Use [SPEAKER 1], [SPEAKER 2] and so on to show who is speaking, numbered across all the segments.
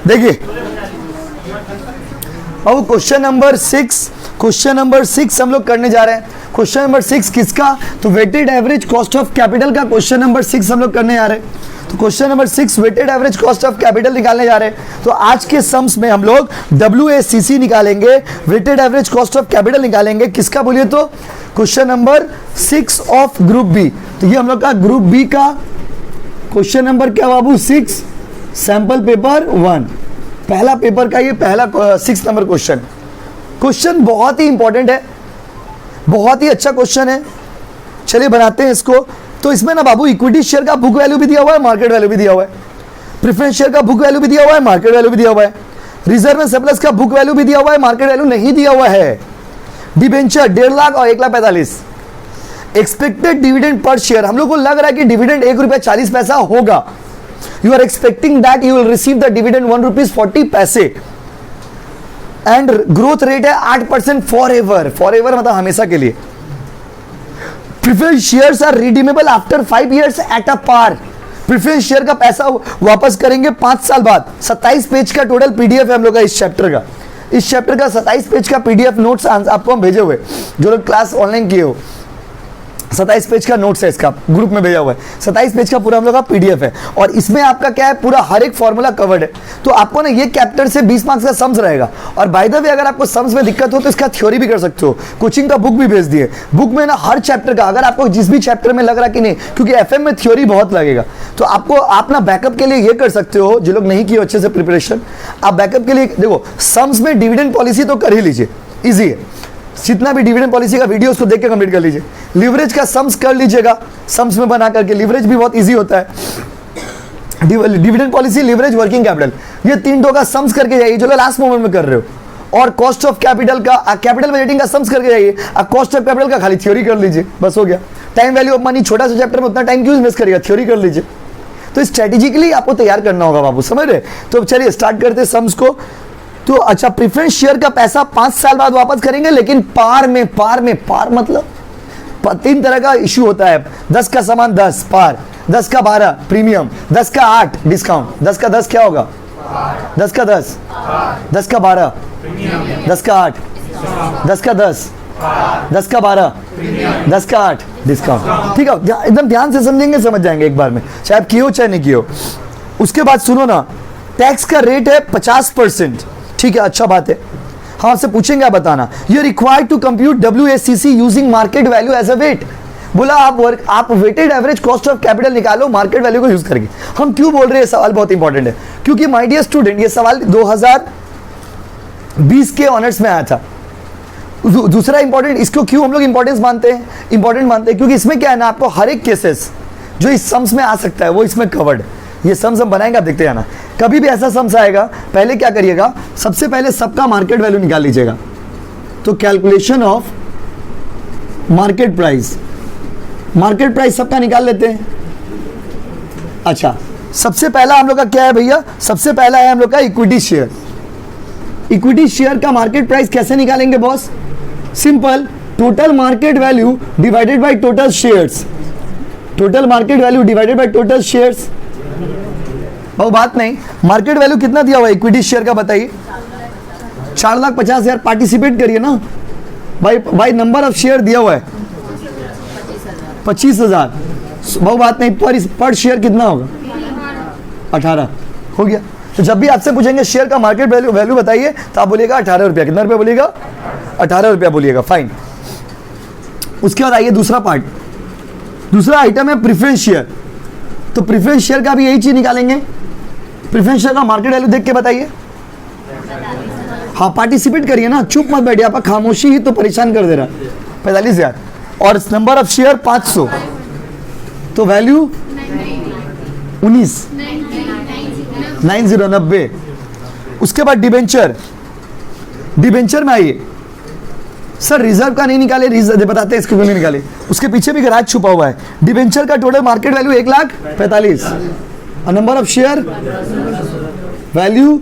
[SPEAKER 1] देखिए अब question number 6 हम लोग करने जा रहे हैं। क्वेश्चन नंबर 6 किसका? तो weighted average cost of capital का क्वेश्चन नंबर 6 हम लोग करने जा रहे हैं। तो question number 6 weighted average cost of capital निकालने जा रहे हैं। तो आज के सम्स में हम लोग WACC निकालेंगे, weighted average cost of capital निकालेंगे। किसका बोलिए तो? Question number 6 of group B. तो ये हम लोग का ग्रुप बी का क्वेश्चन नंबर क्या बाबू? 6, सैंपल पेपर 1, पहला पेपर का ये पहला 6 नंबर क्वेश्चन। क्वेश्चन बहुत ही इंपॉर्टेंट है, बहुत ही अच्छा क्वेश्चन है। चलिए बनाते हैं इसको। तो इसमें ना बाबू इक्विटी शेयर का बुक वैल्यू भी दिया हुआ है, मार्केट वैल्यू भी दिया हुआ है। प्रेफरेंस शेयर का बुक वैल्यू भी दिया हुआ है, मार्केट वैल्यू भी दिया हुआ है। रिजर्व एंड सरप्लस का बुक वैल्यू भी दिया हुआ है, मार्केट वैल्यू नहीं दिया हुआ है। डिबेंचर 1.5 लाख और 1,45,000। एक्सपेक्टेड डिविडेंड पर शेयर, हम लोग को लग रहा है कि डिविडेंड ₹1.40 होगा। You are expecting that you will receive the dividend ₹1.40 and growth rate है 8% फॉर एवर मतलब हमेशा के लिए। Preference shares are redeemable after 5 years at a par. Preference share का पैसा वापस करेंगे 5 साल बाद। 27 पेज का टोटल पीडीएफ है हम लोग का इस चैप्टर का। इस चैप्टर का 27 पेज का पीडीएफ नोट्स आपको हम भेजे हुए, जो लोग क्लास ऑनलाइन किए हो। 27 पेज का नोट्स है, इसका ग्रुप में भेजा हुआ है। 27 पेज का पूरा हम लोग का पीडीएफ है और इसमें आपका क्या है, पूरा हर एक फॉर्मूला कवर्ड है। तो आपको ना ये चैप्टर से 20 मार्क्स का सम्स रहेगा। और बाय द वे अगर आपको सम्स में दिक्कत हो तो इसका थ्योरी भी कर सकते हो। कोचिंग का बुक भी भेज दिए। बुक में ना हर चैप्टर का, अगर आपको जिस भी चैप्टर में लग रहा कि नहीं, क्योंकि एफएम में थ्योरी बहुत लगेगा, तो आपको आप ना बैकअप के लिए ये कर सकते हो। जो लोग नहीं किए अच्छे से प्रिपरेशन, आप बैकअप के लिए देखो सम्स में डिविडेंड पॉलिसी तो कर ही लीजिए, ईजी है। जितना भी डिविडेंड पॉलिसी का वीडियो उसको देख के कंप्लीट कर लीजिए। लिवरेज का सम्स कर लीजिएगा, सम्स में बना करके। लिवरेज भी बहुत इजी होता है। Dividend policy, leverage, working capital, ये 3 का सम्स करके जाइए जो लोग लास्ट मोमेंट में कर रहे हो। और कॉस्ट ऑफ कैपिटल का, कैपिटल बजटिंग का सम्स करके जाइए। कॉस्ट ऑफ कैपिटल का खाली थ्योरी कर लीजिए, बस हो गया। टाइम वैल्यू ऑफ मनी, छोटा सा चैप्टर में उतना टाइम क्यों इन्वेस्ट करिएगा, थ्योरी कर लीजिए। तो स्ट्रेटेजिकली आपको तैयार करना होगा बाबू, समझ रहे? तो चलिए स्टार्ट करते हैं सम्स को। तो अच्छा, प्रेफरेंस शेयर का पैसा 5 साल बाद वापस करेंगे, लेकिन पार मतलब 3 तरह का इश्यू होता है। 10 का सामान 10 पार, 10 का 12 प्रीमियम, 10 का 8 डिस्काउंट। 10 का 10 क्या होगा? 10 का 10, 10 का 12, 10 का 8, 10 का 10, 10 का 12, 10 का 8 डिस्काउंट। ठीक है, एकदम ध्यान से समझेंगे, समझ जाएंगे एक बार में, चाहे आप किए हो चाहे नहीं किए हो। उसके बाद सुनो ना, टैक्स का रेट है 50%। ठीक है, अच्छा बात है। हाँ, आपसे पूछेंगे, आप बताना। You are required to compute WACC using market value as a weight. बोला आप weighted average cost of capital निकालो मार्केट वैल्यू को यूज करके। हम क्यों बोल रहे हैं, सवाल बहुत इंपॉर्टेंट है, क्योंकि माय डियर स्टूडेंट ये सवाल 2020 के ऑनर्स में आया था। दूसरा इंपॉर्टेंट, इसको क्यों हम लोग इंपॉर्टेंट मानते हैं क्योंकि इसमें क्या है ना, आपको हर एक केसेस जो इस सम्स में आ सकता है वो इसमें कवर्ड है। ये सम्स हम बनाएंगे, आप देखते जाना। कभी भी ऐसा सम्स आएगा, पहले क्या करिएगा, सबसे पहले सबका मार्केट वैल्यू निकाल लीजिएगा। तो कैलकुलेशन ऑफ मार्केट प्राइस सबका निकाल लेते हैं। अच्छा, सबसे पहला हम लोग का क्या है भैया? सबसे पहला है हम लोग का इक्विटी शेयर। इक्विटी शेयर का मार्केट प्राइस कैसे निकालेंगे boss? Simple, total market value divided by total shares. Total market value divided by total shares. वो बात नहीं, मार्केट वैल्यू कितना दिया हुआ है इक्विटी शेयर का बताइए? 4,50,000। पार्टिसिपेट करिए ना भाई, नंबर ऑफ शेयर दिया हुआ है 25,000। वो बात नहीं, पर शेयर कितना होगा? 18 हो गया। तो जब भी आपसे पूछेंगे शेयर का मार्केट वैल्यू बताइए, तो आप बोलिएगा 18 रुपया। कितना रुपया बोलिएगा? 18 रुपया बोलिएगा, फाइन। उसके बाद आइए दूसरा पार्ट, दूसरा आइटम है प्रेफरेंस शेयर। तो प्रेफरेंस शेयर का भी यही चीज निकालेंगे। प्रेफरेंस शेयर का मार्केट वैल्यू देख के बताइए। हाँ, पार्टिसिपेट करिए ना, चुप मत बैठिए, आपका खामोशी ही तो परेशान कर दे रहा। 45,000 और नंबर ऑफ शेयर 500, तो वैल्यू 90। उसके बाद डिबेंचर में आइए। सर रिजर्व का नहीं निकाले, रिजर्व बताते हैं इसको क्यों नहीं निकाले, उसके पीछे भी गराज छुपा हुआ है। डिबेंचर का टोटल मार्केट वैल्यू 1,45,000 और नंबर ऑफ शेयर वैल्यू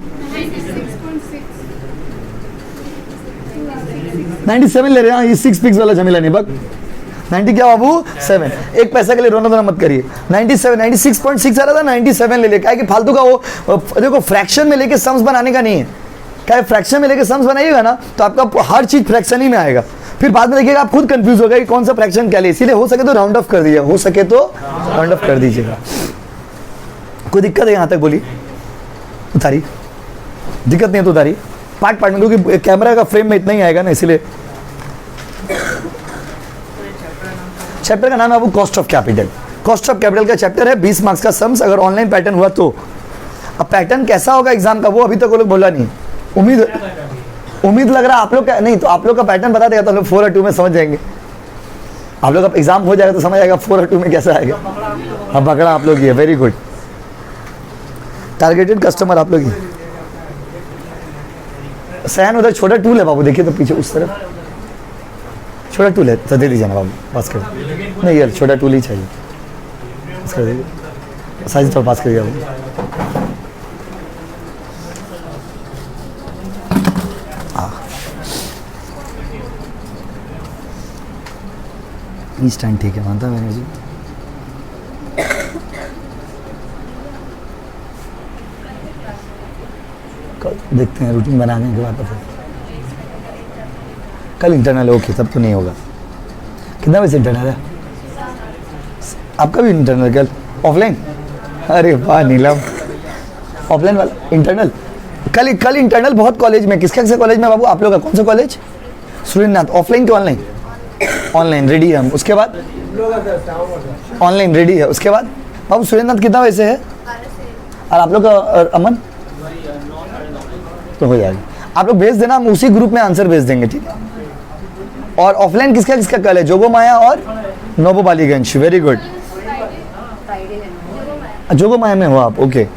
[SPEAKER 1] 97 ले रहे हैं। ये 6 पिक्स वाला झमेला नहीं, बक 90 क्या बाबू 7, एक पैसा के लिए रोना धोना मत करिए। 97 96.6 आ रहा था, 97 ले ले, क्या है कि फालतू का वो देखो फ्रैक्शन में लेके सम्स बनाने का नहीं है, क्या है फ्रैक्शन में लेके सम्स बनाइएगा ना तो आपका हर चीज फ्रैक्शन ही में आएगा, फिर बाद में देखिएगा आप खुद कंफ्यूज हो गए कि कौन सा फ्रैक्शन क्या ले, इसीलिए हो सके तो राउंड ऑफ कर दीजिए, हो सके तो राउंड ऑफ कर दीजिएगा। कोई दिक्कत है यहाँ तक बोली? उतारी, दिक्कत नहीं है तो उतारी पार्ट पार्ट में, क्योंकि कैमरा का फ्रेम में इतना ही आएगा ना, इसीलिए। चैप्टर का नाम है वो cost of capital. Cost of capital का चैप्टर है, 20 मार्क्स का सम्स, अगर ऑनलाइन पैटर्न हुआ तो। अब पैटर्न कैसा होगा एग्जाम का वो अभी तक वो लोग बोला नहीं, उम्मीद लग रहा है आप लोग का नहीं, तो आप लोग का पैटर्न बता देगा तो हम लोग 4 और 2 में समझ जाएंगे। आप लोग का एग्जाम हो जाएगा तो समझ आएगा 4 और 2 में कैसा आएगा। अब पकड़ा आप लोग ये, वेरी गुड, टारगेटेड कस्टमर आप लोग ही। सैन उधर छोटा टूल है बाबू, देखिए तो पीछे उस तरफ छोटा टूल है, तो दे दीजिए ना बाबू, पास कर। नहीं यार छोटा टूल ही चाहिए, पास कर दीजिए, साइज पर पास करिए बाबू। स्टैंड ठीक है, मानता मैंने जी। देखते हैं रूटीन बनाने के बाद फिर कल इंटरनल है, ओके तब तो नहीं होगा। कितना बजे इंटरनल है आपका? भी इंटरनल कल ऑफलाइन? अरे वाह नीलम, ऑफलाइन वाला इंटरनल कल इंटरनल बहुत कॉलेज में, किसके कॉलेज में बाबू आप लोग का? कौन सा कॉलेज? सुरेंद्रनाथ। ऑफलाइन के ऑनलाइन? ऑनलाइन रेडी है हम। उसके बाद ऑनलाइन रेडी है, उसके बाद बाबू सुरेंद्रनाथ कितना वैसे है? और आप लोग का अमन तो हो जाएगा, आप लोग भेज देना, हम उसी ग्रुप में आंसर भेज देंगे, ठीक है। और ऑफलाइन किसका किसका कल है? जोगो माया और नोबो बालीगंज, वेरी गुड। जोगो माया में हो आप, ओके।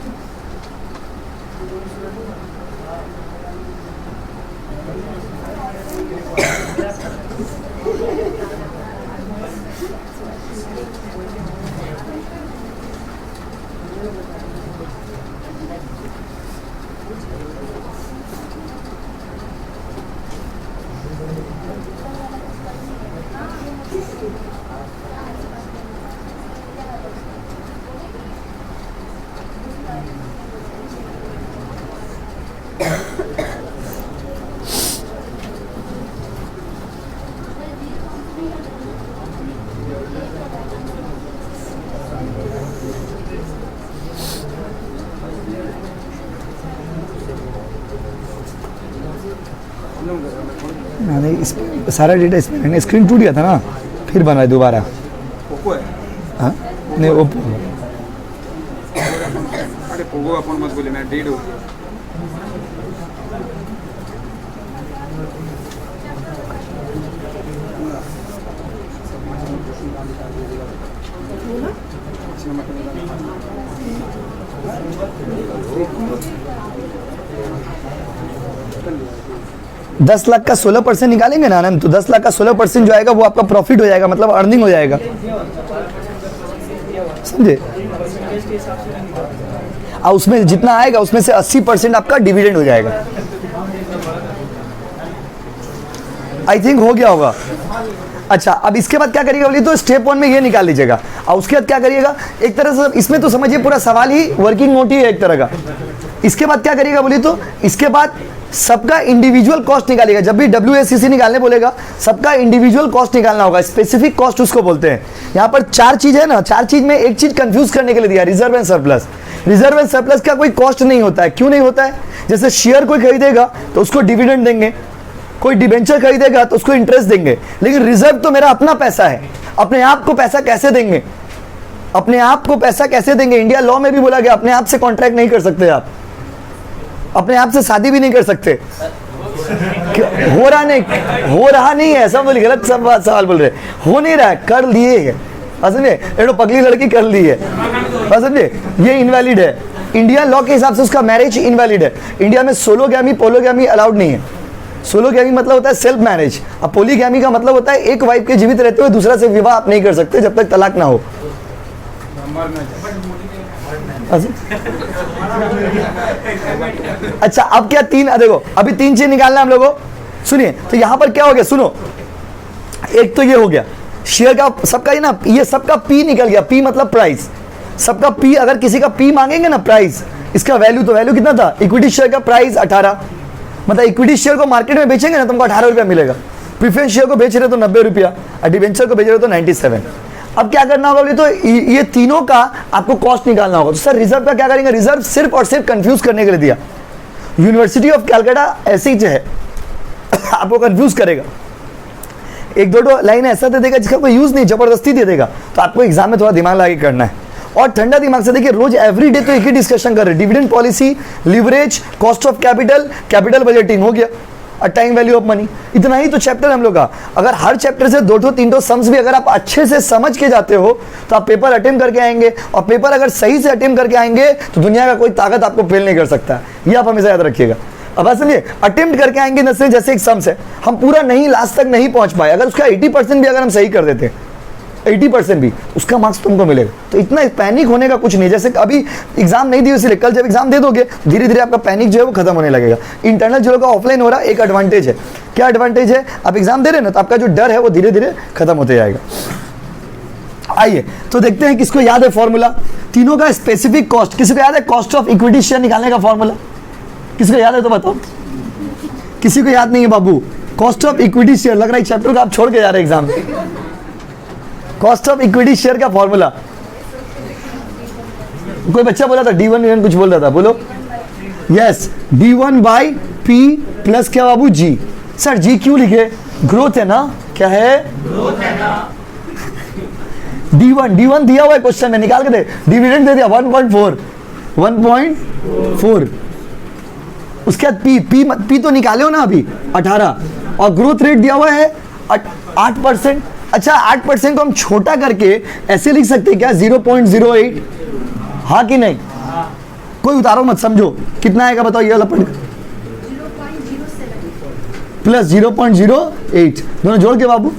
[SPEAKER 1] नहीं इस सारा डेटा इसमें मैंने स्क्रीन टूट गया था ना, फिर बनाया दोबारा।
[SPEAKER 2] पोको है?
[SPEAKER 1] हाँ नहीं वो
[SPEAKER 2] अरे पोको अपन मत बोले, मैं डेड हो गया।
[SPEAKER 1] दस लाख का 16% निकालेंगे ना आनंद, तो 10 लाख का 16% जो आएगा वो आपका प्रॉफिट हो जाएगा, मतलब अर्निंग हो जाएगा, समझे। और उसमें जितना आएगा उसमें से 80% आपका डिविडेंड हो जाएगा। आई थिंक हो गया होगा। अच्छा अब इसके बाद क्या करिएगा बोलिए तो स्टेप 1 में ये निकाल लीजिएगा, और उसके बाद क्या करिएगा, एक तरह से इसमें तो समझिए पूरा सवाल ही वर्किंग नोट ही है एक तरह का। इसके बाद क्या करिएगा बोलिए तो इसके बाद सबका इंडिविजुअल कॉस्ट निकालिएगा। जब भी WACC निकालने बोलेगा सबका इंडिविजुअल कॉस्ट निकालना होगा, स्पेसिफिक कॉस्ट उसको बोलते हैं। यहाँ पर 4 चीज है ना, 4 चीज में एक चीज कंफ्यूज करने के लिए दिया, reserve and surplus. Reserve and surplus का कोई कॉस्ट नहीं होता है, क्यों नहीं होता है? जैसे शेयर कोई खरीदेगा तो उसको डिविडेंड देंगे, कोई डिबेंचर खरीदेगा तो उसको इंटरेस्ट देंगे, लेकिन रिजर्व तो मेरा अपना पैसा है। अपने आप को पैसा कैसे देंगे? अपने आप को पैसा कैसे देंगे? इंडिया लॉ में भी बोला गया अपने आप से कॉन्ट्रैक्ट नहीं कर सकते, आप अपने आप से शादी भी नहीं कर सकते। हो रहा नहीं है, सब बोल गलत, सब बात सवाल बोल रहे, हो नहीं रहा है, कर लिए है, समझे। एडो पगली लड़की कर ली है, समझे, ये इनवैलिड है। इंडियन लॉ के हिसाब से उसका मैरिज इनवैलिड है। इंडिया में सोलोगैमी पोलोगैमी अलाउड नहीं है। सोलोगैमी मतलब होता है सेल्फ मैरिज, अब पोलीगैमी का मतलब होता है एक वाइफ के जीवित रहते हुए दूसरा से विवाह आप नहीं कर सकते जब तक तलाक ना हो। अच्छा अब क्या देखो अभी 3 चीज निकालना हम लोगों, सुनिए। तो यहां पर क्या हो गया सुनो, एक तो ये हो गया, शेयर का सबका ही ना, ये सबका पी निकल गया, पी मतलब प्राइस, सबका पी, अगर किसी का पी मांगेंगे ना प्राइस, इसका वैल्यू, तो वैल्यू कितना था, इक्विटी शेयर का प्राइस 18, मतलब इक्विटी शेयर को मार्केट में बेचेंगे ना तुमको 18 रुपया मिलेगा, प्रेफरेंस शेयर को बेच रहे तो 90 रुपया, और डिवेंचर को बेच रहे तो 97। अब क्या करना होगा बोले तो ये तीनों का आपको कॉस्ट निकालना होगा। तो सर रिजर्व का क्या करेंगे, रिजर्व सिर्फ और सिर्फ कंफ्यूज करने के लिए दिया, यूनिवर्सिटी ऑफ कैलकाटा ऐसे ही है आपको कंफ्यूज करेगा, एक दो लाइन ऐसा दे देगा जिसका कोई यूज नहीं, जबरदस्ती दे देगा, तो आपको एग्जाम में थोड़ा दिमाग लगा के करना है और ठंडा दिमाग से देखिए। रोज एवरी डे तो एक ही डिस्कशन कर रहे, dividend policy, leverage, cost of capital, capital budgeting हो गया और टाइम वैल्यू ऑफ मनी, इतना ही तो चैप्टर हम लोग का। अगर हर चैप्टर से 2-3 सम्स भी अगर आप अच्छे से समझ के जाते हो तो आप पेपर अटेम्प्ट करके आएंगे, और पेपर अगर सही से अटेम्प्ट करके आएंगे तो दुनिया का कोई ताकत आपको फेल नहीं कर सकता, ये आप हमेशा याद रखिएगा। अब बात समझिए, अटेम्प्ट करके आएंगे न, जैसे एक सम्स है, हम पूरा नहीं, लास्ट तक नहीं पहुंच पाए, अगर उसका 80% भी अगर हम सही कर देते, 80% भी, उसका मार्क्स तुमको मिलेगा। तो इतना पैनिक होने का कुछ नहीं, जैसे अभी एग्जाम नहीं दिए इसलिए कल जब एग्जाम दे दोगे धीरे धीरे आपका पैनिक जो है वो खत्म होने लगेगा। इंटरनल जो का ऑफलाइन हो रहा है, एक एडवांटेज है, क्या एडवांटेज है, आप एग्जाम दे रहे हैं ना तो आपका जो डर है वो धीरे धीरे खत्म होते जाएगा। आइए तो देखते हैं किसको याद है फॉर्मूला, तीनों का स्पेसिफिक कॉस्ट, किसी को याद है कॉस्ट ऑफ इक्विटी शेयर निकालने का फॉर्मूला, किसी को याद है तो बताओ, किसी को याद नहीं है बाबू, कॉस्ट ऑफ इक्विटी शेयर, लग रहा है चैप्टर को आप छोड़ के जा रहे हैं एग्जाम में। कॉस्ट ऑफ इक्विटी शेयर का फॉर्मूला, कोई बच्चा बोला था D1 कुछ बोल रहा था, बोलो। Yes, D1 by P plus क्या बाबू G। सर G क्यों लिखे, ग्रोथ है ना, क्या है, ग्रोथ है ना। D1 दिया हुआ है क्वेश्चन में, निकाल के दे, डिविडेंड दे दिया 1.4, उसके बाद P तो निकाले हो ना अभी 18, और ग्रोथ रेट दिया हुआ है 8%। अच्छा 8% को हम छोटा करके ऐसे लिख सकते हैं क्या, 0.08, हाँ कि नहीं, कोई उतारो मत, समझो कितना आएगा बताओ, ये वाला पढ़ प्लस 0.08, दोनों जोड़ के बाबू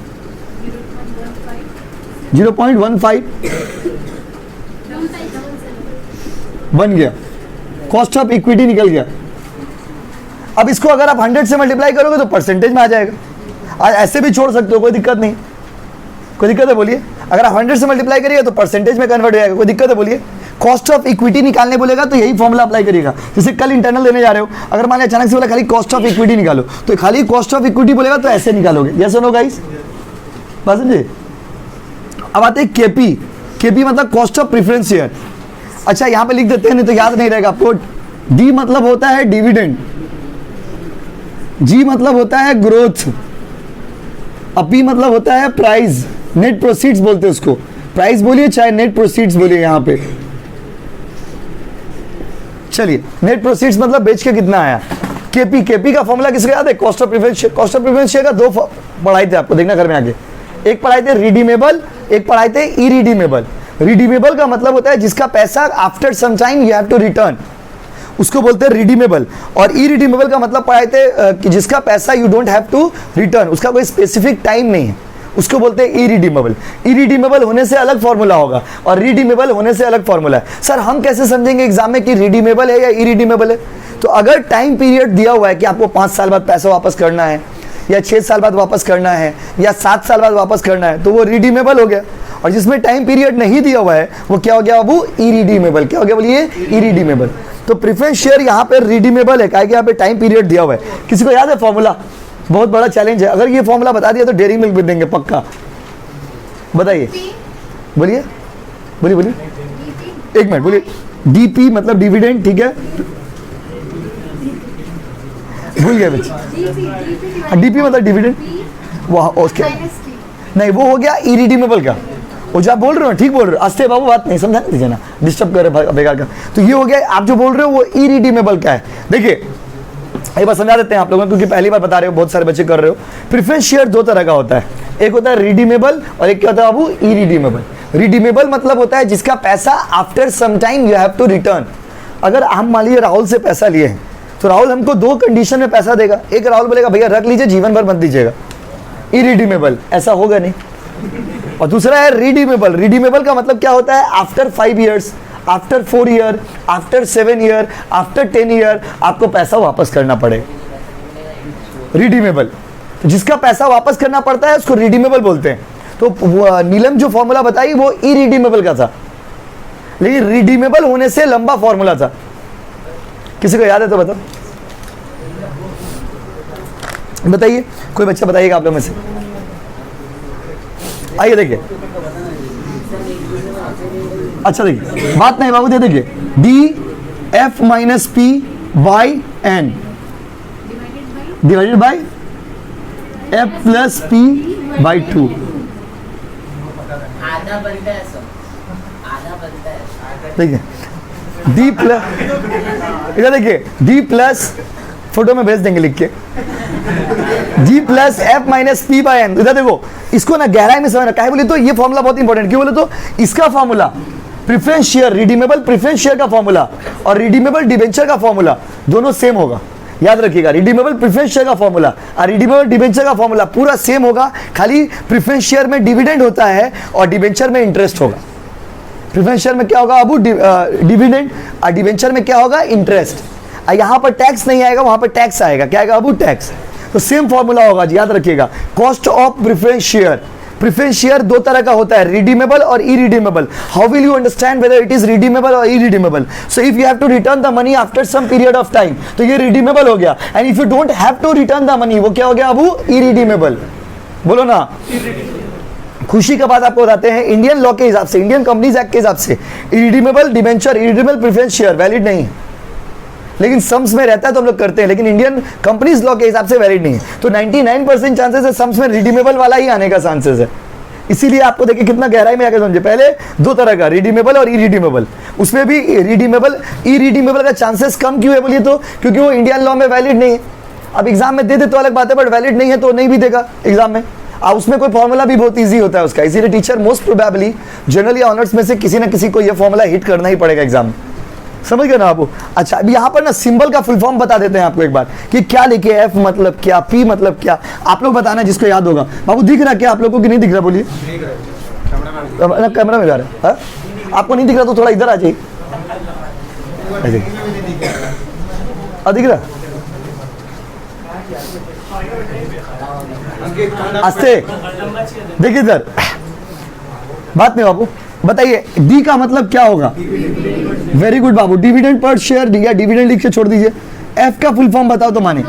[SPEAKER 1] 0.15 बन गया, कॉस्ट ऑफ इक्विटी निकल गया। अब इसको अगर आप 100 से मल्टीप्लाई करोगे तो परसेंटेज में आ जाएगा, आज ऐसे भी छोड़ सकते हो, कोई दिक्कत नहीं, कोई दिक्कत है बोलिए, अगर आप 100 से मल्टीप्लाई करिएगा तो परसेंटेज में कन्वर्ट हो जाएगा, कोई दिक्कत है बोलिए। कॉस्ट ऑफ इक्विटी निकालने बोलेगा तो यही फॉर्मूला अप्लाई करिएगा, जैसे कल इंटरनल देने जा रहे हो, अगर मान लिया अचानक से बोला खाली कॉस्ट ऑफ इक्विटी निकालो, तो खाली कॉस्ट ऑफ इक्विटी बोलेगा तो ऐसे निकालोगे, यस और नो गाइस, बात समझे। अब आते हैं केपी मतलब कॉस्ट ऑफ प्रेफरेंस शेयर। अच्छा यहाँ पे लिख देते हैं, नहीं तो याद नहीं रहेगा आपको। डी मतलब होता है डिविडेंड, जी मतलब होता है ग्रोथ, और पी मतलब होता है प्राइस, नेट प्रोसीड्स बोलते हैं उसको, प्राइस बोलिए चाहे नेट प्रोसीड्स बोलिए। यहाँ पे चलिए, नेट प्रोसीड्स मतलब बेच के कितना आया। केपी का फॉर्मूला किसको याद है, cost of preference share. Cost of preference share का दो पढ़ाई थे आपको, देखना घर में आगे, एक पढ़ाई थे रिडीमेबल, एक पढ़ाई थे इरिडीमेबल। रिडीमेबल का मतलब होता है जिसका पैसा after some time you have to return, उसको बोलते हैं रिडीमेबल। और इरिडीमेबल का मतलब पढ़ाए थे कि जिसका पैसा you don't have to return, उसका कोई स्पेसिफिक टाइम नहीं है, उसको बोलते हैं इरिडीमेबल। इरिडीमेबल होने से अलग फॉर्मूला होगा और रिडीमेबल होने से अलग फॉर्मूला है। सर हम कैसे समझेंगे एग्जाम में कि रिडीमेबल है या इरिडीमेबल है? तो अगर टाइम पीरियड दिया हुआ है कि आपको 5 साल बाद पैसा वापस करना है, या 6 साल बाद वापस करना है, या 7 साल बाद वापस करना है, तो वो रिडीमेबल हो गया। और जिसमें टाइम पीरियड नहीं दिया हुआ है वो क्या हो गया बाबू, इरिडीमेबल। क्या हो गया बोलिए, इरिडीमेबल। तो प्रेफरेंस शेयर यहाँ पे रिडीमेबल है, काहे कि यहाँ पे टाइम पीरियड दिया हुआ है। किसी को याद है फॉर्मूला? बहुत बड़ा चैलेंज है, अगर ये फॉर्मूला बता दिया तो डेयरी मिल्क भी देंगे पक्का। बताइए, बोलिए बोलिए बोलिए, एक मिनट बोलिए। डीपी मतलब डिविडेंड, ठीक है, भूल गए बच्चे। डीपी मतलब डिविडेंड, वाह ओके, नहीं वो हो गया इरिडीमेबल का। वो जो आप बोल रहे हो ठीक बोल रहे हो, अस्ते बाबू बात नहीं समझा दीजिए ना, डिस्टर्ब कर रहे बेकार का। तो ये हो गया, आप जो बोल रहे हो वो इरिडीमेबल का है। देखिए एक बार समझा देते हैं आप लोगों को, क्योंकि पहली बार बता रहे हो, बहुत सारे बच्चे कर रहे हो। प्रेफरेंस शेयर दो तरह का होता है, एक होता है रिडीमेबल और एक क्या होता है बाबू, इरिडीमेबल। रिडीमेबल मतलब होता है जिसका पैसा after some time you have to return. अगर हम मान लीजिए राहुल से पैसा लिए हैं, तो राहुल हमको 2 कंडीशन में पैसा देगा। एक, राहुल बोलेगा भैया रख लीजिए, जीवन भर मत दीजिएगा, इरिडीमेबल, ऐसा होगा नहीं। और दूसरा है रिडीमेबल। रिडीमेबल का मतलब क्या होता है, after 5 years, after 4 year, after 7 year, after 10 year आपको पैसा वापस करना पड़ेगा, रिडीमेबल। तो जिसका पैसा वापस करना पड़ता है उसको रिडीमेबल बोलते हैं। तो नीलम जो फॉर्मूला बताई वो इरिडीमेबल का था, लेकिन रिडीमेबल होने से लंबा फॉर्मूला था। किसी को याद है तो बताओ, बताइए, कोई बच्चा बताइएगा आप लोग में से। आइए देखिए, अच्छा देखिए, बात नहीं बाबू, दे देखिए, D F minus P by N divided by F plus P by 2।
[SPEAKER 3] आधा बनता है सब, आधा बनता है।
[SPEAKER 1] देखिए डी प्लस, इधर देखिए, डी प्लस, फोटो में भेज देंगे लिख के, G plus F minus P by N. इधर देखो, इसको ना गहराई में समझना, काहे बोले तो ये फॉर्मूला बहुत इंपॉर्टेंट, क्यों बोले तो इसका formula preference share, redeemable preference share का फॉर्मूला और रिडीमेबल डिबेंचर का फॉर्मूला दोनों सेम होगा। याद रखिएगा, रिडीमेबल प्रेफरेंस शेयर का फॉर्मूला और रिडीमेबल डिबेंचर का फॉर्मूला पूरा सेम होगा, खाली प्रेफरेंस शेयर में डिविडेंड होता है और डिबेंचर में इंटरेस्ट होगा। प्रेफरेंस शेयर में क्या होगा अबू, डिविडेंड, और डिबेंचर में क्या होगा, इंटरेस्ट। यहाँ पर टैक्स नहीं आएगा, वहां पर टैक्स आएगा। क्या आएगा अबू, टैक्स। तो सेम फॉर्मूला होगा जी, याद रखिएगा। Cost of preference share, preference share दो तरह का होता है, रिडीमेबल और irredeemable. How will you understand whether it is redeemable और irredeemable? So if you have to return the money after some period of time, तो ये रिडीमेबल हो गया। And if you don't have to return the money, वो क्या हो गया Abu, irredeemable. बोलो ना। खुशी का बात आपको बताते हैं, इंडियन लॉ के हिसाब से, इंडियन कंपनीज एक्ट के हिसाब से, irredeemable debenture, irredeemable preference share valid नहीं है, लेकिन सम्स में रहता है तो हम लोग करते हैं, लेकिन इंडियन कंपनीज लॉ के हिसाब से वैलिड नहीं है। तो 99% चांसेस है सम्स में रिडीमेबल वाला ही आने का चांसेस है। इसीलिए आपको देखिए कितना गहराई में आकर समझे। पहले दो तरह का, रिडीमेबल और इरिडीमेबल, उसमें भी रिडीमेबल इरिडीमेबल का चांसेस कम क्यों है बोलिए तो, क्योंकि वो इंडियन लॉ में वैलिड नहीं है। अब एग्जाम में दे दे तो अलग बात है, बट वैलिड नहीं है तो नहीं भी देगा एग्जाम में। उसमें कोई फॉर्मूला भी बहुत इजी होता है उसका, इसीलिए teacher most probably generally honours में से किसी ना किसी को ये फॉर्मूला हिट करना ही पड़ेगा एग्जाम में। समझ गए ना आप? अच्छा, अब यहाँ पर ना सिंबल का फुल फॉर्म बता देते हैं आपको एक बार कि क्या लिखे, एफ मतलब क्या, पी मतलब क्या, आप लोग बताना जिसको याद होगा। बाबू दिख रहा क्या आप लोगों को कि नहीं दिख रहा? बोलिए। कैमरा में जा रहा है, आपको नहीं दिख रहा तो थोड़ा इधर आ जाइए। दिख रहा? आस्ते देखिए इधर, बात नहीं बाबू, बताइए डी का मतलब क्या होगा? वेरी गुड बाबू, डिविडेंड पर शेयर, या डिविडेंड लिख के छोड़ दीजिए। एफ का फुल फॉर्म बताओ तो माने।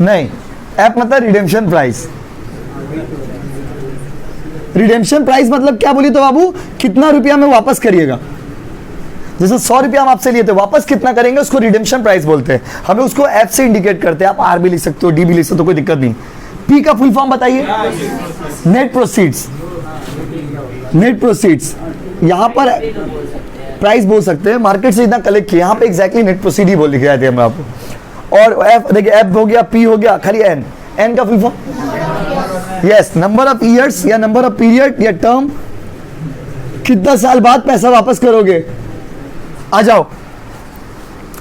[SPEAKER 1] नहीं, एफ मतलब रिडेम्पशन प्राइस। रिडेम्पशन प्राइस मतलब क्या बोली तो बाबू, कितना रुपया में वापस करिएगा। जैसे 100 रुपया हम आपसे लिए थे, वापस कितना करेंगे उसको रिडेम्पशन प्राइस बोलते हैं। हमें उसको एफ से इंडिकेट करते हैं। आप आर भी लिख सकते हो, डी भी लिख सकते हो, कोई दिक्कत नहीं। पी का फुल फॉर्म बताइए। नेट प्रोसीड्स, नेट प्रोसीड्स, यहाँ पर प्राइस बोल सकते हैं, मार्केट से इतना कलेक्ट किया, यहाँ पे एग्जैक्टली नेट प्रोसीड ही बोल लिखे जाते हैं हम आपको। और एफ देखिए, एफ हो गया, पी हो गया, खाली एन। एन का full form, yes, number of years या नंबर ऑफ पीरियड या टर्म, कितना साल बाद पैसा वापस करोगे। आ जाओ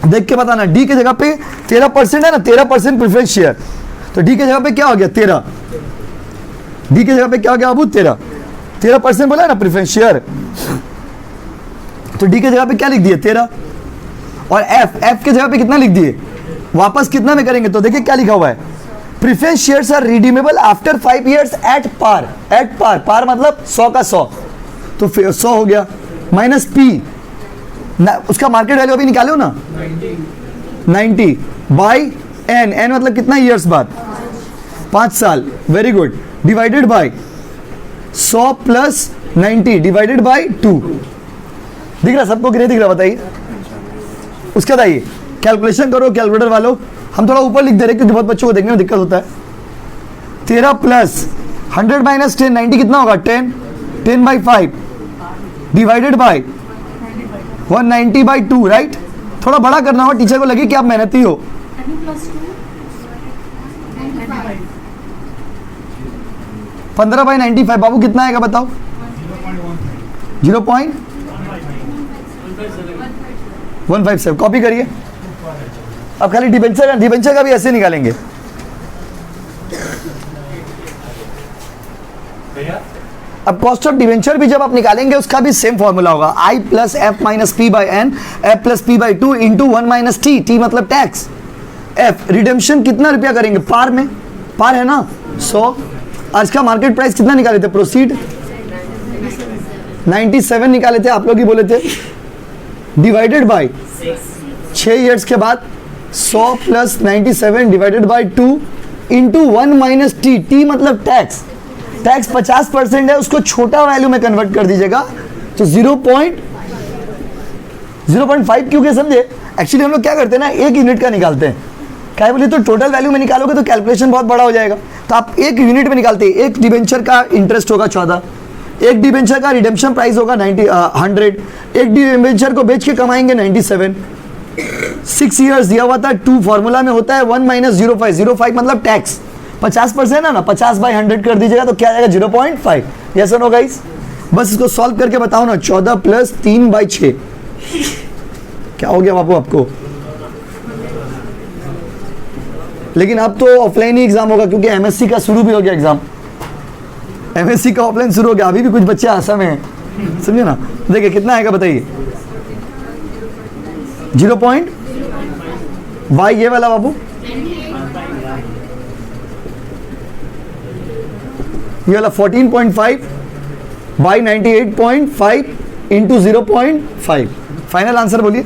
[SPEAKER 1] देख के बताना। डी की जगह पे 13% है ना, 13% प्रेफरेंस शेयर, तो डी की जगह पे क्या हो गया 13। डी की जगह पे क्या हो गया बाबू 13% बोला ना प्रेफरेंस शेयर, तो डी की जगह पे क्या लिख दिए 13। और एफ, एफ की जगह पे कितना लिख दिए, वापस कितना में करेंगे, तो देखिए क्या लिखा हुआ है, preference shares are redeemable after 5 years at par. At par, par मतलब 100 का 100, तो 100 हो गया। माइनस पी, उसका मार्केट वैल्यू अभी निकालो ना, 90 बाई एन, एन मतलब कितना ईयर्स बाद, 5 साल। Very good, divided by 100 plus 90 divided by 2। दिख रहा सबको कि नहीं दिख रहा बताइए? उसके बाद आइए कैलकुलेशन करो कैलकुलेटर वालों। हम थोड़ा ऊपर लिख दे रहे क्योंकि बहुत बच्चों को देखने में दिक्कत होता है। 13 प्लस 100 माइनस 10, 90 कितना होगा 10, 10 by 5 divided by 190 by 2, right. थोड़ा बड़ा करना हो, टीचर को लगे कि आप मेहनती हो। 15 बाई 95 बाबू कितना आएगा बताओ? 0.157। कॉपी करिए। अब खाली डिबेंचर का भी ऐसे निकालेंगे। अब कॉस्ट ऑफ डिवेंचर भी जब आप निकालेंगे उसका भी सेम फॉर्मूला होगा, I plus F minus P by N, F plus P by 2 into 1 minus T, T मतलब टैक्स। एफ रिडेम्पशन कितना रुपया करेंगे, पार में, पार है ना 100, आज का मार्केट प्राइस कितना निकाले थे? प्रोसीड 97 निकाले थे, आप लोग ही बोले थे। डिवाइडेड बाय 6 ईयर्स के बाद 100 plus 97 divided by 2 into 1 minus T. T मतलब टैक्स। टैक्स 50% है, उसको छोटा वैल्यू में कन्वर्ट कर दीजिएगा तो 0.05 क्योंकि समझे। एक्चुअली हम लोग क्या करते हैं ना, एक यूनिट का निकालते हैं। क्या बोलिए तो टोटल वैल्यू में निकालोगे तो कैलकुलेशन बहुत बड़ा हो जाएगा, तो आप एक यूनिट में निकालते हैं। एक डिबेंचर का इंटरेस्ट होगा 14, एक डिबेंचर का रिडेम्पशन प्राइस होगा 100, एक डिबेंचर को बेच के कमाएंगे 97। 6 ईयर्स दिया हुआ था, 2 फॉर्मूला में होता है 1 माइनस 0.5। 0.5 मतलब टैक्स 50% है ना, 50 बाई 100 कर दीजिएगा तो क्या आएगा 0.5। यस और नो गाइस, बस इसको सॉल्व करके बताओ ना। 14 प्लस 3 बाई 6 क्या हो गया बाबू आपको? लेकिन अब तो ऑफलाइन ही एग्जाम होगा क्योंकि एमएससी का शुरू भी हो गया एग्जाम। एमएससी का ऑफलाइन शुरू हो गया, अभी भी कुछ बच्चे आसाम में हैं, समझे ना। देखिए कितना आएगा बताइए? 0. वाई ये वाला बाबू, ये वाला 14.5 बाई 98.5 इंटू 0.5। फाइनल आंसर बोलिए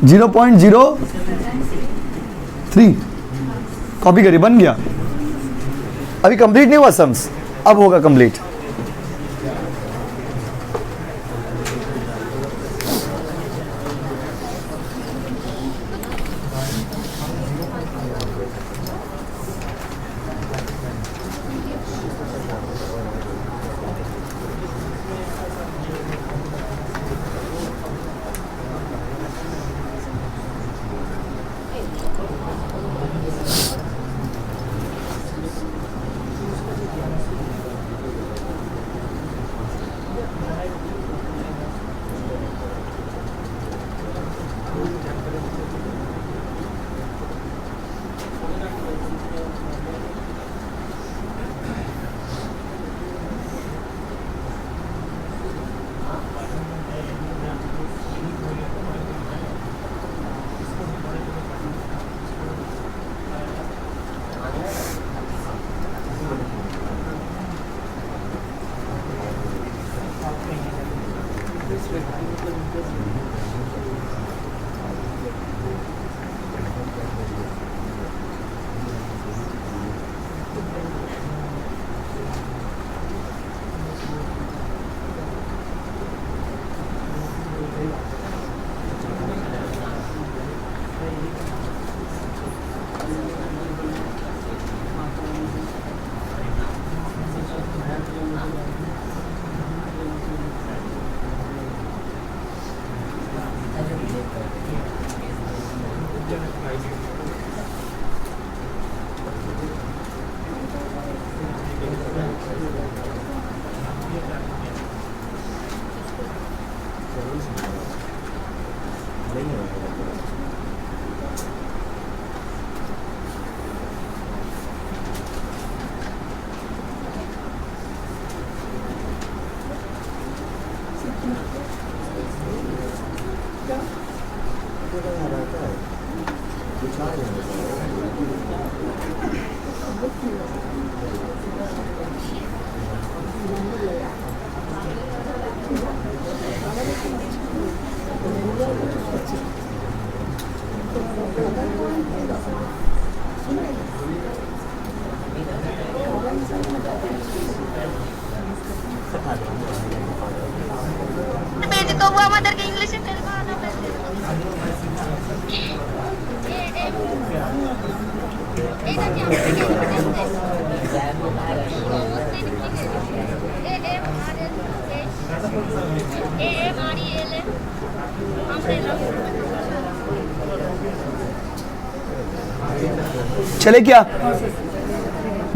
[SPEAKER 1] 0.03। कॉपी करिए, बन गया। अभी कंप्लीट नहीं हुआ सम्स, अब होगा कंप्लीट।
[SPEAKER 4] তবু আমাদেরকে ইংলিশে ফেল করানো হয়েছে এইটা কি
[SPEAKER 1] चले क्या?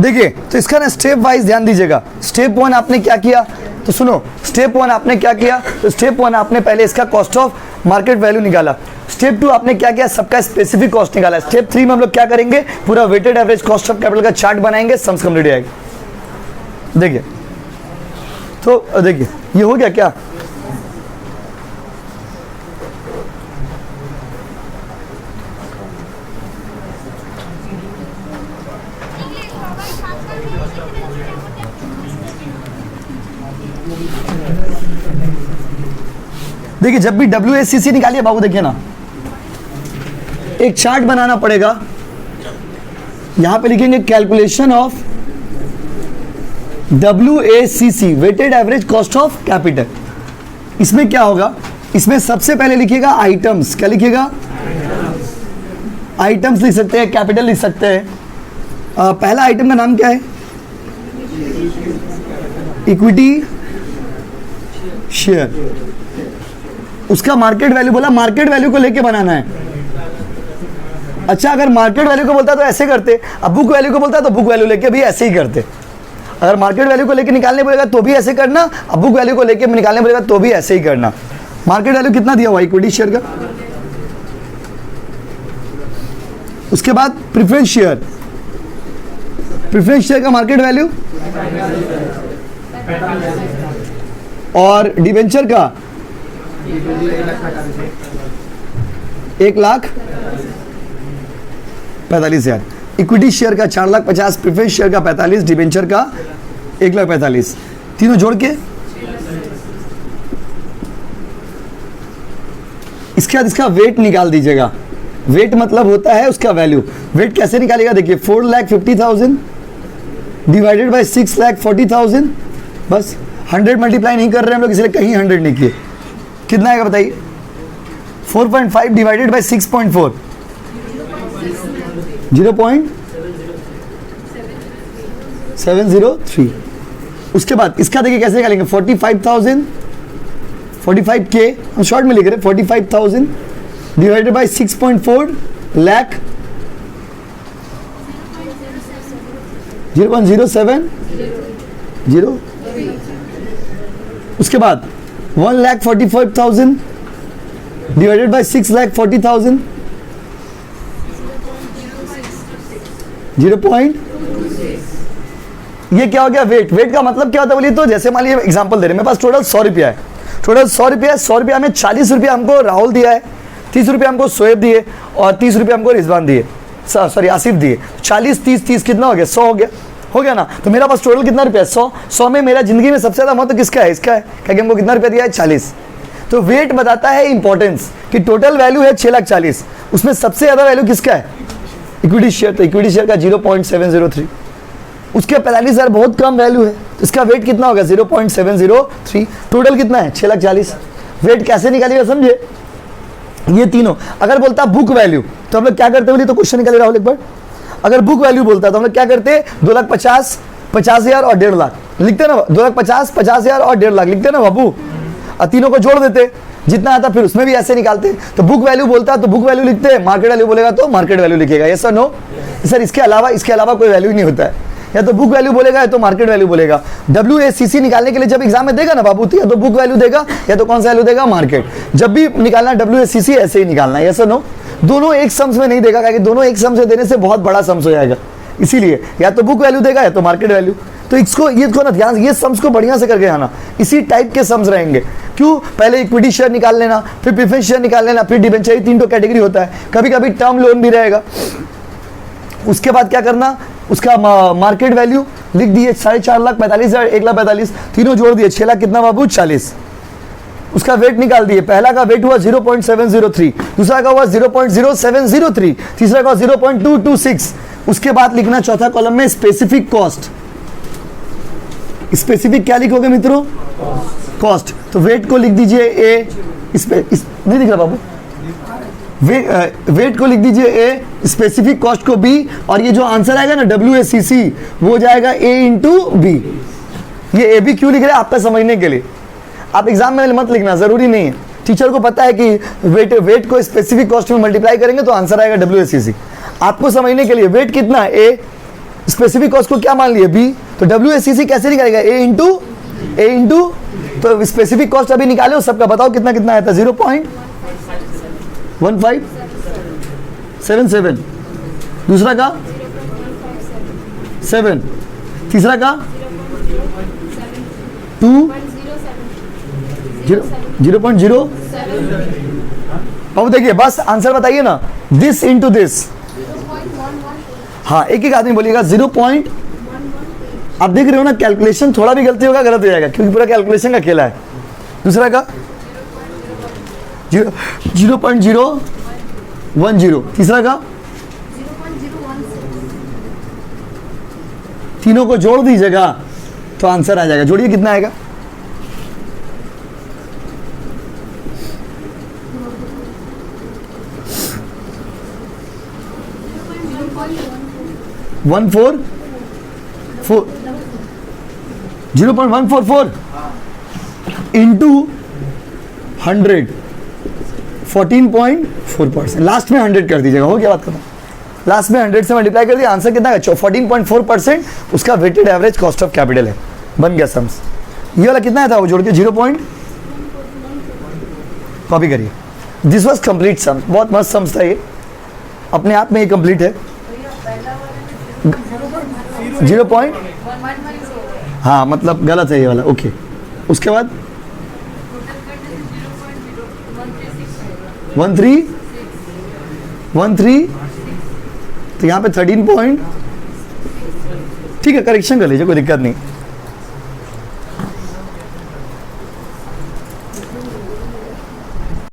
[SPEAKER 1] देखिए तो इसका ना स्टेप वाइज ध्यान दीजिएगा। स्टेप 1 आपने क्या किया तो सुनो, स्टेप 1 आपने क्या किया तो स्टेप 1 आपने पहले इसका कॉस्ट ऑफ मार्केट वैल्यू निकाला। स्टेप 2 आपने क्या किया, सबका स्पेसिफिक कॉस्ट निकाला। स्टेप 3 में हम लोग क्या करेंगे, पूरा weighted average cost of capital का चार्ट बनाएंगे, सम्स कंप्लीट हो जाएगा। देखिए तो देखिए ये हो गया क्या,
[SPEAKER 4] ইংলিশ সবাই
[SPEAKER 1] देखिए जब भी WACC निकालिए बाबू, देखिए ना, एक चार्ट बनाना पड़ेगा। यहां पे लिखेंगे calculation of WACC, weighted average cost of capital. इसमें क्या होगा, इसमें सबसे पहले लिखिएगा आइटम्स। क्या लिखिएगा? आइटम्स लिख सकते हैं, कैपिटल लिख सकते हैं। पहला आइटम का नाम क्या है? Equity share. उसका मार्केट वैल्यू बोला, मार्केट वैल्यू को लेके बनाना है। अच्छा, अगर मार्केट वैल्यू को बोलता तो ऐसे करते, अब बुक वैल्यू को बोलता तो बुक वैल्यू लेके भी ऐसे ही करते। अगर मार्केट वैल्यू को लेके निकालने पड़ेगा तो भी ऐसे करना, अब बुक वैल्यू को लेके निकालने पड़ेगा तो भी ऐसे ही करना। मार्केट वैल्यू कितना दिया हुआ इक्विटी शेयर का? उसके बाद प्रेफरेंस शेयर, प्रेफरेंस शेयर का मार्केट वैल्यू, और डिवेंचर का 1,45,000। इक्विटी शेयर का 4,50,000, प्रेफरेंस शेयर का 45, डिवेंचर का 1,45,000। तीनों जोड़ के इसके बाद इसका वेट निकाल दीजिएगा। वेट मतलब होता है उसका वैल्यू। वेट कैसे निकालेगा? देखिए 4,50,000 डिवाइडेड बाय 6,40,000। बस 100 मल्टीप्लाई नहीं कर रहे हैं हम लोग, इसलिए कहीं 100 नहीं किए। कितना आएगा बताइए? 4.5 डिवाइडेड बाय 6.4, 0.703। उसके बाद इसका देखिए कैसे निकालेंगे? 45,000, 45K हम शॉर्ट में लिख रहे हैं, 45,000 डिवाइडेड बाय 6.4 लाख, 0.0703। उसके बाद 1,45,000 डिवाइडेड बाय 6,40,000, 0. ये क्या हो गया? वेट। वेट का मतलब क्या होता है बोलिए तो? जैसे मान लीजिए एग्जांपल दे रहे हैं, मेरे पास टोटल 100 रुपया है, टोटल 100 रुपया है। 100 रुपया में 40 रुपया हमको राहुल दिया है, 30 रुपया हमको शोएब दिए, और 30 रुपया हमको रिजवान दिए, सॉरी आसिफ दिए। 40, 30, 30 कितना हो गया? 100 हो गया, हो गया ना। तो मेरा पास टोटल कितना रुपया है? 100। 100 में मेरा जिंदगी में सबसे ज्यादा महत्व किसका है? इसका है, क्योंकि हमको कितना रुपया दिया है? 40। तो वेट बताता है इंपॉर्टेंस कि टोटल वैल्यू है 6,40,000, उसमें सबसे ज्यादा वैल्यू किसका है? Equity share. तो इक्विटी शेयर का 0.703। उसके 45,000 बहुत कम वैल्यू है, तो इसका वेट कितना होगा? 0.703। टोटल कितना है? 6,40,000। वेट कैसे निकालिएगा समझे? ये तीनों। अगर बोलता बुक वैल्यू तो हम लोग क्या करते बोलिए तो? क्वेश्चन निकाले राहुल एक बार। अगर बुक वैल्यू बोलता तो हम लोग क्या करते? 2,50,000, 50,000 और 1.5 लाख लिखते ना। 2,50,000, 50,000 और 1.5 लाख लिखते ना बाबू, और तीनों को जोड़ देते, जितना आता फिर उसमें भी ऐसे निकालते। तो बुक वैल्यू बोलता तो बुक वैल्यू लिखते, मार्केट वैल्यू बोलेगा तो मार्केट वैल्यू लिखेगा। यस और नो? सर इसके अलावा कोई वैल्यू नहीं होता है, या तो बुक वैल्यू बोलेगा या तो मार्केट वैल्यू बोलेगा। WACC निकालने के लिए जब एग्जाम में देगा ना बाबू, तो या तो बुक वैल्यू देगा या तो कौन सा वैल्यू देगा? मार्केट। जब भी निकालना WACC ऐसे ही निकालना है। यस और नो? दोनों एक सम्स में नहीं देगा, क्योंकि दोनों एक सम से देने से बहुत बड़ा सम्स हो जाएगा, इसीलिए या तो बुक वैल्यू देगा या तो मार्केट वैल्यू। तो इसको ये ना ध्यान, ये सम्स को बढ़िया से करके आना, इसी टाइप के सम्स रहेंगे। क्यों? पहले इक्विटी शेयर निकाल लेना, फिर प्रेफरेंस शेयर निकाल लेना, फिर डिबेंचर, 3 कैटेगरी होता है। कभी कभी टर्म लोन भी रहेगा। उसके बाद क्या करना? उसका मार्केट वैल्यू लिख दिए 4,45,000, 1,45,000, तीनों जोड़ दिए 6 लाख कितना बाबू? 40। उसका वेट निकाल दिए। पहला का वेट हुआ 0.703, दूसरा का हुआ 0.0703, तीसरा का 0.226। उसके बाद लिखना चौथा कॉलम में स्पेसिफिक कॉस्ट। स्पेसिफिक क्या लिखोगे मित्रों? कॉस्ट। तो वेट को लिख दीजिए ए, नहीं दिख रहा बाबू? वेट को लिख दीजिए ए, स्पेसिफिक कॉस्ट को बी, और ये जो आंसर आएगा ना WACC वो जाएगा A इंटू बी। ये A B क्यों लिख रहे हैं? आपका समझने के लिए। आप एग्जाम में मत लिखना, जरूरी नहीं है। टीचर को पता है कि वेट को स्पेसिफिक कॉस्ट में मल्टीप्लाई करेंगे तो आंसर आएगा WACC। आपको समझने के लिए वेट कितना है? A, स्पेसिफिक कॉस्ट को क्या मान लिए? B। तो WACC कैसे निकालेगा? A इंटू, तो स्पेसिफिक कॉस्ट अभी निकाले हो सबका, बताओ कितना कितना आया था? 0.1577। दूसरा का 7, तीसरा का 0.0। अब देखिए बस आंसर बताइए ना, दिस इंटू दिस। हाँ, एक एक आदमी बोलिएगा 0. आप देख रहे हो ना, कैलकुलेशन थोड़ा भी गलती होगा गलत हो जाएगा, क्योंकि पूरा कैलकुलेशन का खेला है। दूसरा का 0.010। तीसरा का 0.016। तीनों को जोड़ दीजिएगा तो आंसर आ जाएगा। जोड़िए, कितना आएगा? 0.144 इंटू 100, 14.4%। लास्ट में 100 कर दीजिएगा, हो गया बात खत्म। लास्ट में 100 से मल्टीप्लाई कर दिया, आंसर कितना है? 14.4% उसका weighted average cost of capital है। बन गया सम्स। ये वाला कितना था वो जोड़ के? 0. कॉपी करिए। This was complete sums. बहुत मस्त सम्स था ये, अपने आप में ये कंप्लीट है। 0. हाँ मतलब गलत है ये वाला, ओके। उसके बाद 13 तो यहाँ पे 13 पॉइंट, ठीक है करेक्शन कर लीजिए, कोई दिक्कत नहीं।